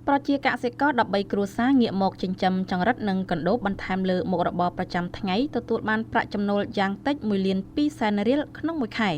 ប្រជាកសិករ13គ្រួសារងាកមកចិញ្ចឹមចង្រិតនិងកណ្ដូបបន្ថែមលើមុខរបរប្រចាំថ្ងៃទទួលបានប្រាក់ចំណូលយ៉ាងតិច1.2 លានរៀលក្នុងមួយខែ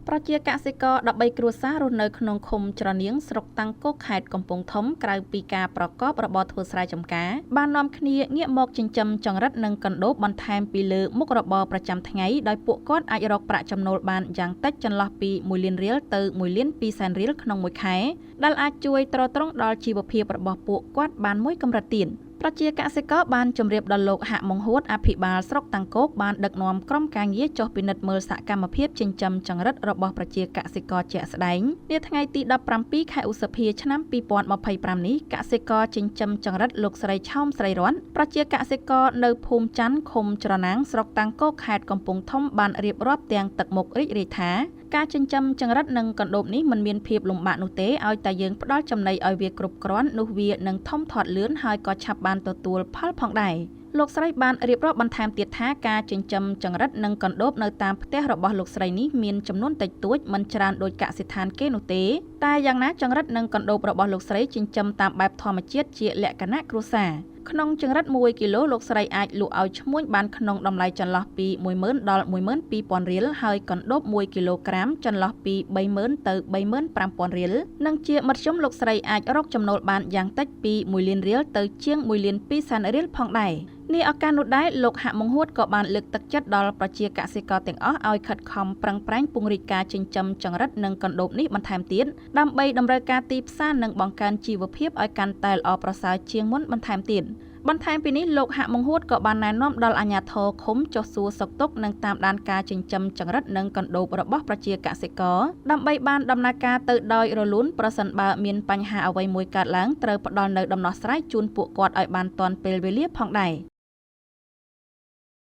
ប្រជាកសិករ13គ្រួសាររស់នៅក្នុងឃុំច្រនៀងស្រុកតាំងគោកខេត្តកំពង់ធំក្រៅពីការប្រកបរបរធ្វើស្រែចម្ការបាននាំគ្នាងាកមកចិញ្ចឹមចង្រិតនិងកណ្ដូបបន្ថែមពីលើមុខរបរប្រចាំថ្ងៃដោយពួកគាត់អាចរកប្រាក់ចំណូលបានយ៉ាងតិចចន្លោះពី1 លានរៀលទៅ1.2 លានរៀលក្នុងមួយខែដែលអាចជួយទ្រទ្រង់ដល់ជីវភាពរបស់ពួកគាត់បានមួយកម្រិតទៀតប្រជាកសិករបានជម្រាបដល់លោកហាក់មង្ហួតអភិបាលស្រុកតាំងគោកបានដឹកនាំក្រុមការងារចុះពិនិត្យមើលសកម្មភាពចិញ្ចឹមចង្រិតរបស់ប្រជាកសិករជាក់ស្ដែងនាថ្ងៃទី17ខែឧសភាឆ្នាំ2025នេះកសិករចិញ្ចឹមចង្រិតលោកស្រីឆោមស្រីរ័ន្ទប្រជាកសិករនៅភូមិច័ន្ទឃុំច្រណាងស្រុកតាំងគោកខេត្តកំពង់ធំបានរៀបរាប់ទាំងទឹកមុខរីករាយថាការចិញ្ចឹមចង្រិតនិងកណ្ដូបនេះមិនមានភាពលំបាកនោះទេឲ្យតែយើងផ្ដល់ចំណីឲ្យវាគ្រប់គ្រាន់នោះវានឹងធំធាត់លឿនហើយក៏ឆាប់បានទទួលផលផងដែរលោកស្រីបានរៀបរាប់បន្ថែមទៀតថាការចិញ្ចឹមចង្រិតនិងកណ្ដូបនៅតាមផ្ទះរបស់លោកស្រីនេះមានចំនួនតិចតួចមិនច្រើនដូចកសិដ្ឋានគេនោះទេតែយ៉ាងណាចង្រិតនិងកណ្ដូបរបស់លោកស្រីចិញ្ចឹមតាមបែបធម្មជាតិជាលក្ខណៈគ្រួសារក្នុងចង្រិត1គីឡូលោកស្រីអាចលក់ឲ្យឈ្មួញបានក្នុងតម្លៃចន្លោះពី10000ដល់12000រៀលហើយកណ្ដូប1គីឡូក្រាមចន្លោះពី30000ទៅ35000រៀលនិងជាមធ្យមលោកស្រីអាចរកចំណូលបានយ៉ាងតិចពី1 លានរៀលទៅជាង1.2 លានរៀលផងដែរនេះឱកាសនោះដែរលោកហាក់មង្ហួតក៏បានលើកទឹកចិត្តដល់ប្រជាកសិករទាំងអស់ឲ្យខិតខំប្រឹងប្រែងពង្រីកការចិញ្ចឹមចង្រិតនិងកណ្ដូបនេះបន្ថែមទៀតដើម្បីតម្រូវការទីផ្សារនិងបង្កើនជីវភាពឲ្យកាន់តែល្អប្រសើរជាងមុនបន្ថែមទៀតបន្ថែមពីនេះលោកហាក់មង្ហួតក៏បានណែនាំដល់អាជ្ញាធរឃុំចុះសួរសុខទុក្ខនិងតាមដានការចិញ្ចឹមចង្រិតនិងកណ្ដូបរបស់ប្រជាកសិករដើម្បីបានដំណើរការទៅដោយរលូនប្រសិនបើមានបញ្ហាអ្វីមួយកើតឡើងត្រូវផ្ដល់នូវដំណោះស្រាយជូនពួកគាត់ឲ្យបានទាន់ពេលវេលាផងដែរ